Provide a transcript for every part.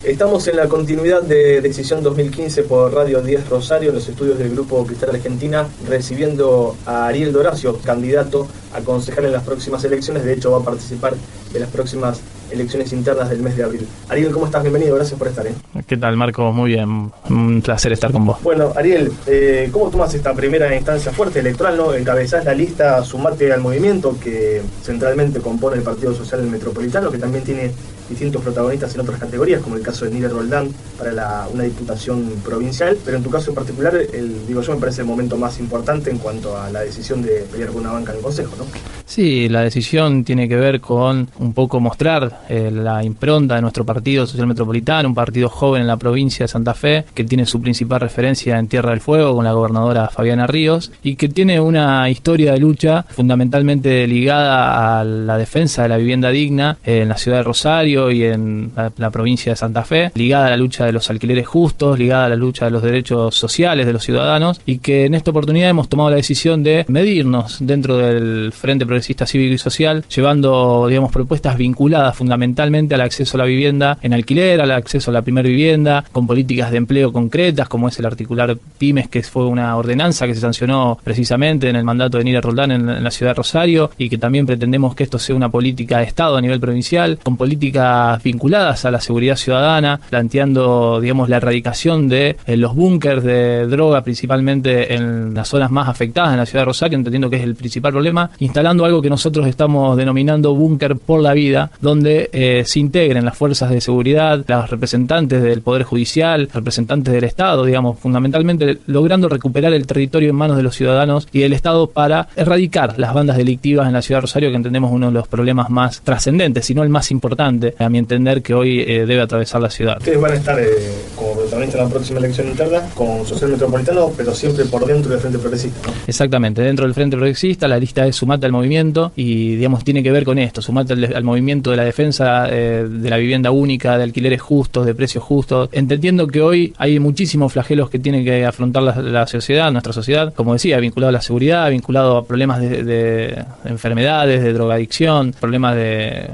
Estamos en la continuidad de Decisión 2015 por Radio 10 Rosario, en los estudios del Grupo Cristal Argentina, recibiendo a Ariel Doracio, candidato a concejal en las próximas elecciones. De hecho, va a participar de las próximas elecciones internas del mes de abril. Ariel, ¿cómo estás? Bienvenido, gracias por estar. ¿Qué tal, Marco? Muy bien, un placer estar con vos. Bueno, Ariel, ¿cómo tomas esta primera instancia fuerte electoral, ¿no? Encabezás la lista Sumate al Movimiento, que centralmente compone el Partido Social Metropolitano, que también tiene distintos protagonistas en otras categorías, como el caso de Nira Roldán para una diputación provincial, pero en tu caso en particular, me parece el momento más importante en cuanto a la decisión de pelear con una banca en el Consejo, ¿no? Sí, la decisión tiene que ver con un poco mostrar la impronta de nuestro Partido Social Metropolitano, un partido joven en la provincia de Santa Fe, que tiene su principal referencia en Tierra del Fuego con la gobernadora Fabiana Ríos, y que tiene una historia de lucha fundamentalmente ligada a la defensa de la vivienda digna en la ciudad de Rosario y en la provincia de Santa Fe, ligada a la lucha de los alquileres justos, ligada a la lucha de los derechos sociales de los ciudadanos, y que en esta oportunidad hemos tomado la decisión de medirnos dentro del Frente Progresista Cívico y Social, llevando, propuestas vinculadas fundamentalmente al acceso a la vivienda en alquiler, al acceso a la primera vivienda, con políticas de empleo concretas, como es el articular Pymes, que fue una ordenanza que se sancionó precisamente en el mandato de Nira Roldán en la ciudad de Rosario, y que también pretendemos que esto sea una política de Estado a nivel provincial, con políticas vinculadas a la seguridad ciudadana, planteando, la erradicación de los búnkers de droga, principalmente en las zonas más afectadas en la ciudad de Rosario, entendiendo que es el principal problema, instalando algo que nosotros estamos denominando búnker por la vida, donde se integren las fuerzas de seguridad, los representantes del Poder Judicial, representantes del Estado, fundamentalmente logrando recuperar el territorio en manos de los ciudadanos y del Estado para erradicar las bandas delictivas en la ciudad de Rosario, que entendemos uno de los problemas más trascendentes, si no el más importante, a mi entender, que hoy debe atravesar la ciudad. Ustedes van a estar como protagonistas en la próxima elección interna con Social Metropolitano, pero siempre por dentro del Frente Progresista, ¿no? Exactamente, dentro del Frente Progresista la lista es Sumate al Movimiento y, tiene que ver con esto, sumate al movimiento de la defensa de la vivienda única, de alquileres justos, de precios justos, entendiendo que hoy hay muchísimos flagelos que tiene que afrontar la sociedad, nuestra sociedad, como decía, vinculado a la seguridad, vinculado a problemas de enfermedades, de drogadicción, problemas de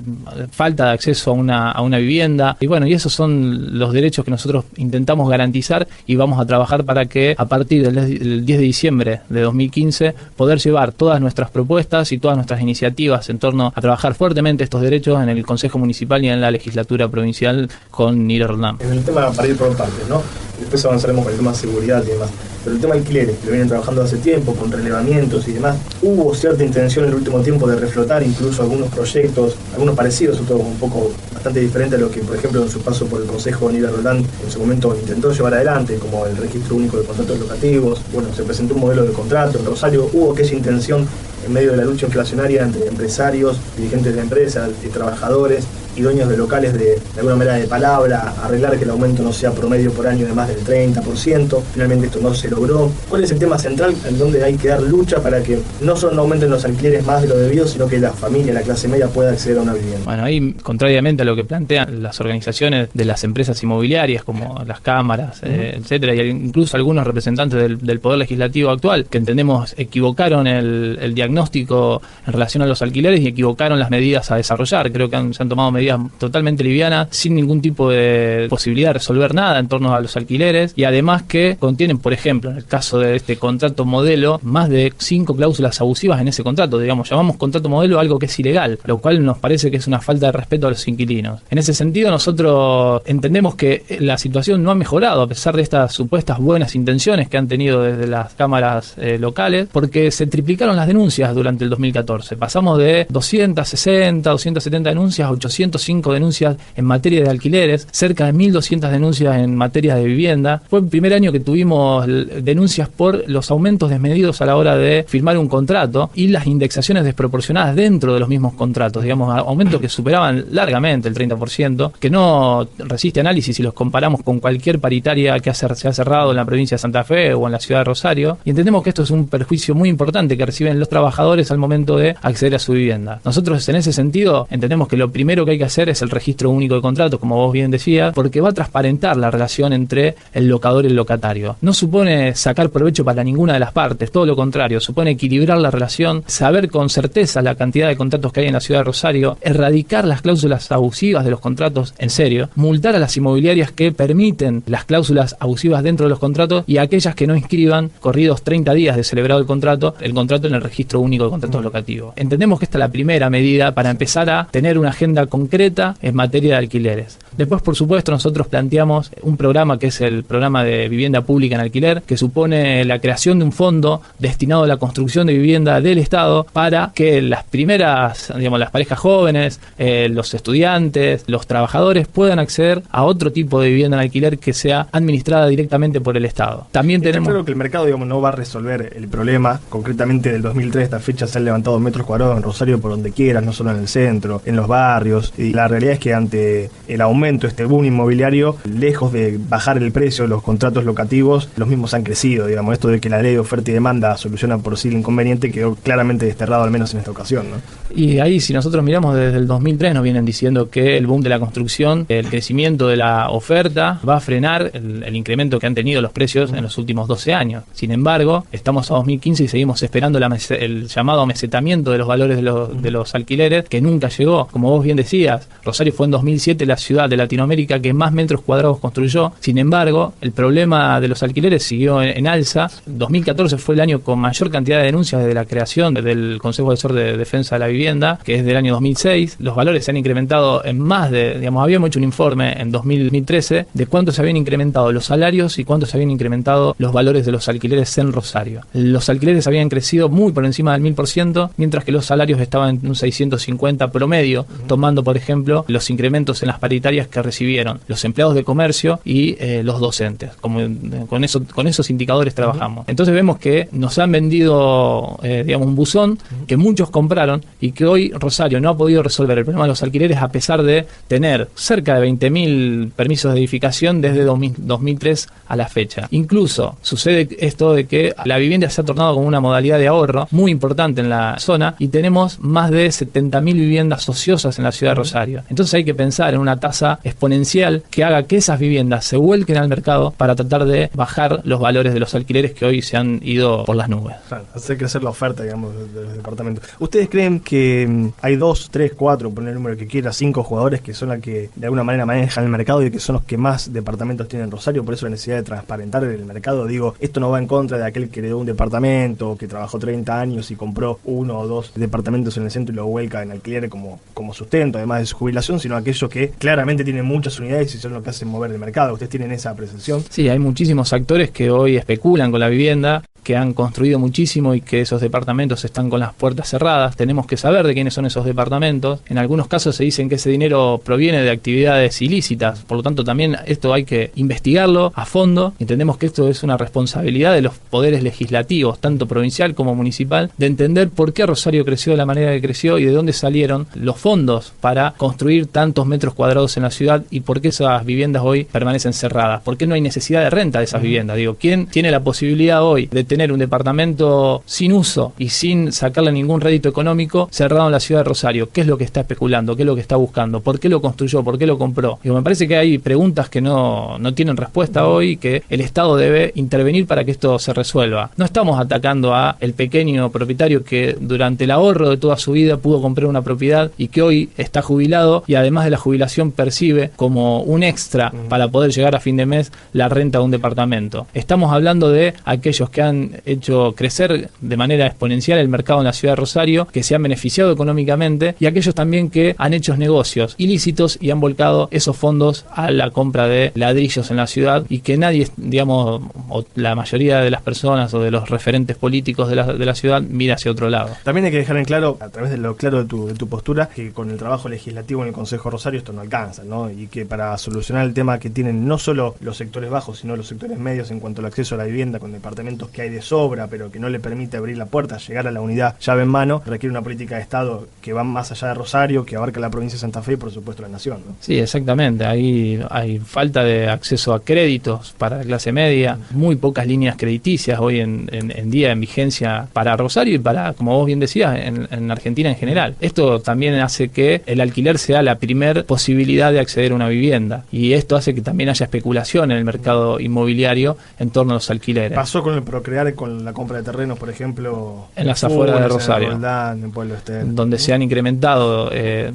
falta de acceso a una vivienda, y esos son los derechos que nosotros intentamos garantizar y vamos a trabajar para que a partir del 10 de diciembre de 2015 poder llevar todas nuestras propuestas y todas nuestras iniciativas en torno a trabajar fuertemente estos derechos en el Consejo Municipal y en la legislatura provincial con Nira Roldán. En el tema, para ir por partes, ¿no? Después avanzaremos con el tema de seguridad y demás. Pero el tema de alquileres, que lo vienen trabajando hace tiempo, con relevamientos y demás, hubo cierta intención en el último tiempo de reflotar incluso algunos proyectos, algunos parecidos, otros un poco bastante diferentes a lo que, por ejemplo, en su paso por el Consejo Nira Roldán en su momento intentó llevar adelante, como el registro único de contratos locativos. Se presentó un modelo de contrato en Rosario, hubo aquella intención en medio de la lucha inflacionaria entre empresarios, dirigentes de empresas y trabajadores y dueños de locales de alguna manera de palabra, arreglar que el aumento no sea promedio por año de más del 30%. Finalmente esto no se logró. ¿Cuál es el tema central en donde hay que dar lucha para que no solo aumenten los alquileres más de lo debido, sino que la familia, la clase media pueda acceder a una vivienda? Ahí, contrariamente a lo que plantean las organizaciones de las empresas inmobiliarias, como las cámaras, etcétera, y incluso algunos representantes del Poder Legislativo actual, que entendemos equivocaron el diagnóstico en relación a los alquileres y equivocaron las medidas a desarrollar. Creo que se han tomado medidas totalmente livianas, sin ningún tipo de posibilidad de resolver nada en torno a los alquileres, y además que contienen, por ejemplo, en el caso de este contrato modelo, más de 5 cláusulas abusivas en ese contrato. Llamamos contrato modelo algo que es ilegal, lo cual nos parece que es una falta de respeto a los inquilinos. En ese sentido, nosotros entendemos que la situación no ha mejorado a pesar de estas supuestas buenas intenciones que han tenido desde las cámaras locales, porque se triplicaron las denuncias durante el 2014. Pasamos de 260, 270 denuncias a 805 denuncias en materia de alquileres, cerca de 1.200 denuncias en materia de vivienda. Fue el primer año que tuvimos denuncias por los aumentos desmedidos a la hora de firmar un contrato y las indexaciones desproporcionadas dentro de los mismos contratos, aumentos que superaban largamente el 30%, que no resiste análisis si los comparamos con cualquier paritaria que se ha cerrado en la provincia de Santa Fe o en la ciudad de Rosario, y entendemos que esto es un perjuicio muy importante que reciben los trabajadores al momento de acceder a su vivienda. Nosotros, en ese sentido, entendemos que lo primero que hay que hacer es el registro único de contratos, como vos bien decías, porque va a transparentar la relación entre el locador y el locatario. No supone sacar provecho para ninguna de las partes, todo lo contrario, supone equilibrar la relación, saber con certeza la cantidad de contratos que hay en la ciudad de Rosario, erradicar las cláusulas abusivas de los contratos en serio, multar a las inmobiliarias que permiten las cláusulas abusivas dentro de los contratos y a aquellas que no inscriban, corridos 30 días de celebrado el contrato en el registro único de contratos locativos. Entendemos que esta es la primera medida para empezar a tener una agenda concreta en materia de alquileres. Después, por supuesto, nosotros planteamos un programa que es el programa de vivienda pública en alquiler, que supone la creación de un fondo destinado a la construcción de vivienda del Estado para que las primeras, digamos, las parejas jóvenes, los estudiantes, los trabajadores puedan acceder a otro tipo de vivienda en alquiler que sea administrada directamente por el Estado. También tenemos... Claro que el mercado, digamos, no va a resolver el problema. Concretamente, del 2003 a esta fecha se han levantado metros cuadrados en Rosario por donde quieras, no solo en el centro, en los barrios. Y la realidad es que ante el aumento, este boom inmobiliario, lejos de bajar el precio de los contratos locativos, los mismos han crecido, digamos. Esto de que la ley de oferta y demanda soluciona por sí el inconveniente quedó claramente desterrado, al menos en esta ocasión, ¿no? Y ahí, si nosotros miramos desde el 2003, nos vienen diciendo que el boom de la construcción, el crecimiento de la oferta, va a frenar el incremento que han tenido los precios en los últimos 12 años. Sin embargo, estamos a 2015 y seguimos esperando el llamado amesetamiento de los valores de los alquileres, que nunca llegó. Como vos bien decías, Rosario fue en 2007 la ciudad de Latinoamérica que más metros cuadrados construyó. Sin embargo, el problema de los alquileres siguió en alza. 2014 fue el año con mayor cantidad de denuncias desde la creación del Consejo Asesor de Defensa de la Vivienda, que es del año 2006. Los valores se han incrementado en más de, digamos, habíamos hecho un informe en 2013 de cuánto se habían incrementado los salarios y cuánto se habían incrementado los valores de los alquileres en Rosario. Los alquileres habían crecido muy por encima del 1000%, mientras que los salarios estaban en un 650 promedio, tomando, por ejemplo, los incrementos en las paritarias que recibieron los empleados de comercio y los docentes. Con esos indicadores trabajamos. Entonces vemos que nos han vendido, digamos, un buzón que muchos compraron y que hoy Rosario no ha podido resolver el problema de los alquileres a pesar de tener cerca de 20.000 permisos de edificación desde 2003 a la fecha. Incluso sucede esto de que la vivienda se ha tornado como una modalidad de ahorro muy importante en la zona y tenemos más de 70.000 viviendas ociosas en la ciudad de Rosario. Entonces hay que pensar en una tasa exponencial que haga que esas viviendas se vuelquen al mercado para tratar de bajar los valores de los alquileres que hoy se han ido por las nubes. Claro, hacer crecer la oferta, digamos, de los departamentos. ¿Ustedes creen que hay 2, 3, 4, poner el número que quiera, 5 jugadores que son los que de alguna manera manejan el mercado y que son los que más departamentos tienen en Rosario? Por eso la necesidad de transparentar el mercado. Digo, esto no va en contra de aquel que heredó un departamento, que trabajó 30 años y compró 1 o 2 departamentos en el centro y lo vuelca en alquiler como sustento, además de su jubilación, sino aquellos que claramente tienen muchas unidades y son los que hacen mover el mercado. ¿Ustedes tienen esa apreciación? Sí, hay muchísimos actores que hoy especulan con la vivienda, que han construido muchísimo y que esos departamentos están con las puertas cerradas. Tenemos que saber de quiénes son esos departamentos. En algunos casos se dicen que ese dinero proviene de actividades ilícitas, por lo tanto también esto hay que investigarlo a fondo. Entendemos que esto es una responsabilidad de los poderes legislativos, tanto provincial como municipal, de entender por qué Rosario creció de la manera que creció y de dónde salieron los fondos para construir tantos metros cuadrados en la ciudad y por qué esas viviendas hoy permanecen cerradas, por qué no hay necesidad de renta de esas viviendas. Digo, ¿quién tiene la posibilidad hoy de tener un departamento sin uso y sin sacarle ningún rédito económico cerrado en la ciudad de Rosario? ¿Qué es lo que está especulando? ¿Qué es lo que está buscando? ¿Por qué lo construyó? ¿Por qué lo compró? Digo, me parece que hay preguntas que no tienen respuesta hoy y que el Estado debe intervenir para que esto se resuelva. No estamos atacando a el pequeño propietario que durante el ahorro de toda su vida pudo comprar una propiedad y que hoy está jubilado y además de la jubilación percibe como un extra para poder llegar a fin de mes la renta de un departamento. Estamos hablando de aquellos que han hecho crecer de manera exponencial el mercado en la ciudad de Rosario, que se han beneficiado económicamente, y aquellos también que han hecho negocios ilícitos y han volcado esos fondos a la compra de ladrillos en la ciudad y que nadie, digamos, o la mayoría de las personas o de los referentes políticos de la ciudad mira hacia otro lado. También hay que dejar en claro, a través de lo claro de tu postura, que con el trabajo legislativo en el Consejo Rosario esto no alcanza, ¿no? Y que para solucionar el tema que tienen no solo los sectores bajos, sino los sectores medios en cuanto al acceso a la vivienda con departamentos que hay hay de sobra, pero que no le permite abrir la puerta, llegar a la unidad llave en mano, requiere una política de Estado que va más allá de Rosario, que abarca la provincia de Santa Fe y por supuesto la nación, ¿no? Sí, exactamente. Ahí hay falta de acceso a créditos para la clase media, muy pocas líneas crediticias hoy en día en vigencia para Rosario y para, como vos bien decías, en Argentina en general. Esto también hace que el alquiler sea la primer posibilidad de acceder a una vivienda, y esto hace que también haya especulación en el mercado inmobiliario en torno a los alquileres. Pasó con el Procrear, con la compra de terrenos, por ejemplo, en las afueras de Rosario, en Roldán, en Pueblo Este, donde se han incrementado,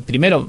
primero,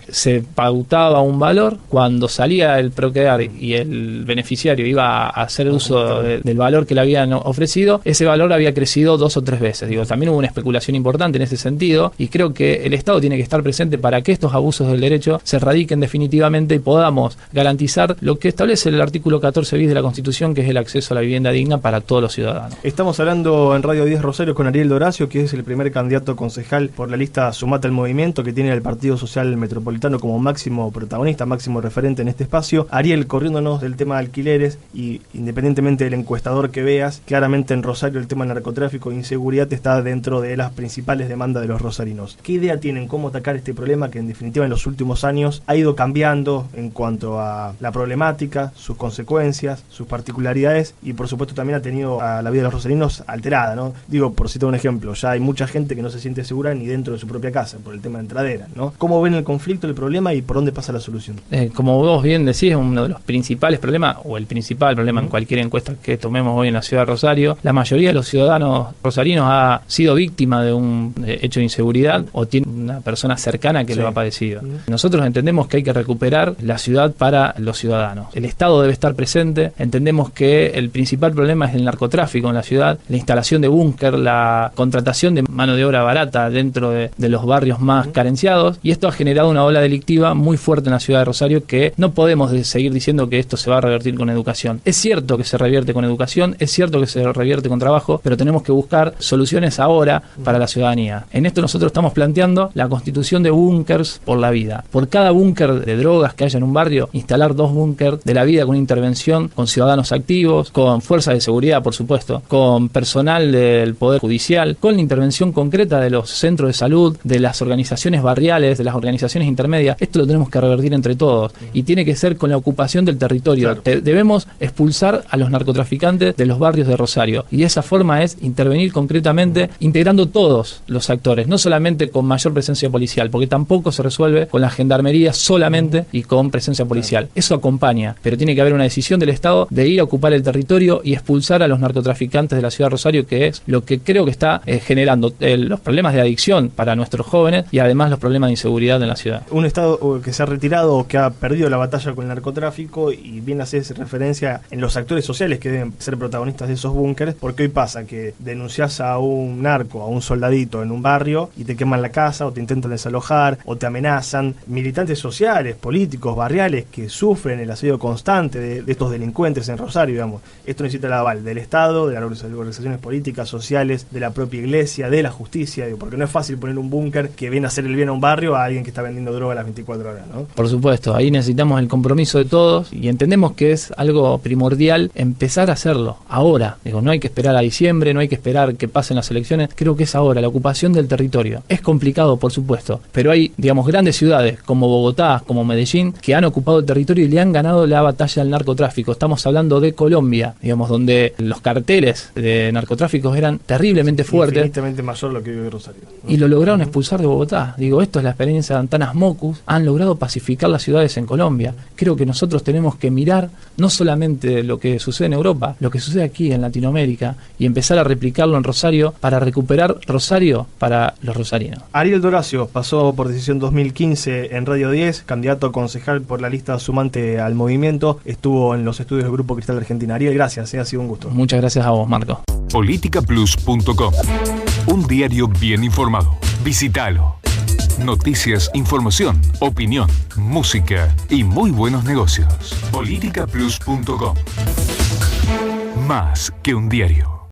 se pautaba un valor, cuando salía el Procrear y el beneficiario iba a hacer uso del valor que le habían ofrecido, ese valor había crecido 2 o 3 veces. También hubo una especulación importante en ese sentido, y creo que el Estado tiene que estar presente para que estos abusos del derecho se erradiquen definitivamente y podamos garantizar lo que establece el artículo 14 bis de la Constitución, que es el acceso a la vivienda digna para todos los ciudadanos. Estamos hablando en Radio 10 Rosario con Ariel Doracio, que es el primer candidato concejal por la lista Sumate al Movimiento, que tiene el Partido Social Metropolitano como máximo protagonista, máximo referente en este espacio. Ariel, corriéndonos del tema de alquileres, y independientemente del encuestador que veas, claramente en Rosario el tema del narcotráfico e inseguridad está dentro de las principales demandas de los rosarinos. ¿Qué idea tienen cómo atacar este problema que en definitiva en los últimos años ha ido cambiando en cuanto a la problemática, sus consecuencias, sus particularidades, y por supuesto también ha tenido a la vida de los rosarinos alterada, ¿no? Digo, por citar un ejemplo, ya hay mucha gente que no se siente segura ni dentro de su propia casa por el tema de entraderas, ¿no? ¿Cómo ven el conflicto, el problema y por dónde pasa la solución? Como vos bien decís, uno de los principales problemas, o el principal problema en cualquier encuesta que tomemos hoy en la ciudad de Rosario, la mayoría de los ciudadanos rosarinos ha sido víctima de un hecho de inseguridad o tiene una persona cercana que lo ha padecido. Nosotros entendemos que hay que recuperar la ciudad para los ciudadanos. El Estado debe estar presente. Entendemos que el principal problema es el narcotráfico en la ciudad, la instalación de búnker, la contratación de mano de obra barata dentro de los barrios más carenciados, y esto ha generado una ola delictiva muy fuerte en la ciudad de Rosario, que no podemos seguir diciendo que esto se va a revertir con educación. Es cierto que se revierte con educación, es cierto que se revierte con trabajo, pero tenemos que buscar soluciones ahora para la ciudadanía. En esto nosotros estamos planteando la constitución de búnkers por la vida. Por cada búnker de drogas que haya en un barrio, instalar 2 búnkers de la vida, con una intervención con ciudadanos activos, con fuerzas de seguridad, por supuesto, con personal del Poder Judicial, con la intervención concreta de los centros de salud, de las organizaciones barriales, de las organizaciones intermedias. Esto lo tenemos que revertir entre todos, y tiene que ser con la ocupación del territorio. Claro. Debemos expulsar a los narcotraficantes de los barrios de Rosario, y esa forma es intervenir concretamente, integrando todos los actores, no solamente con mayor presencia policial, porque tampoco se resuelve con la gendarmería solamente y con presencia policial. Eso acompaña, pero tiene que haber una decisión del Estado de ir a ocupar el territorio y expulsar a los narcotraficantes de la ciudad de Rosario, que es lo que creo que está generando los problemas de adicción para nuestros jóvenes y además los problemas de inseguridad en la ciudad. Un Estado que se ha retirado o que ha perdido la batalla con el narcotráfico, y bien hace referencia en los actores sociales que deben ser protagonistas de esos búnkeres, porque hoy pasa que denunciás a un narco, a un soldadito en un barrio, y te queman la casa o te intentan desalojar o te amenazan. Militantes sociales, políticos, barriales que sufren el asedio constante de estos delincuentes en Rosario, digamos. Esto necesita el aval del Estado, de las organizaciones políticas, sociales, de la propia iglesia, de la justicia, porque no es fácil poner un búnker que viene a hacer el bien a un barrio a alguien que está vendiendo droga a las 24 horas, ¿no? Por supuesto, ahí necesitamos el compromiso de todos, y entendemos que es algo primordial empezar a hacerlo ahora. No hay que esperar a diciembre, no hay que esperar que pasen las elecciones. Creo que es ahora, la ocupación del territorio. Es complicado, por supuesto, pero hay, grandes ciudades como Bogotá, como Medellín, que han ocupado el territorio y le han ganado la batalla al narcotráfico. Estamos hablando de Colombia, donde los carteles de narcotráficos eran terriblemente fuertes. Infinitamente mayor lo que vive Rosario, ¿no? Y lo lograron expulsar de Bogotá. Esto es la experiencia de Antanas Mocus. Han logrado pacificar las ciudades en Colombia. Creo que nosotros tenemos que mirar no solamente lo que sucede en Europa, lo que sucede aquí en Latinoamérica, y empezar a replicarlo en Rosario para recuperar Rosario para los rosarinos. Ariel Doracio pasó por decisión 2015 en Radio 10, candidato a concejal por la lista Sumante al Movimiento. Estuvo en los estudios del Grupo Cristal de Argentina. Ariel, gracias, ha sido un gusto. Muchas gracias a vos, Marco. Politicaplus.com, un diario bien informado. Visítalo. Noticias, información, opinión, música y muy buenos negocios. Politicaplus.com. Más que un diario.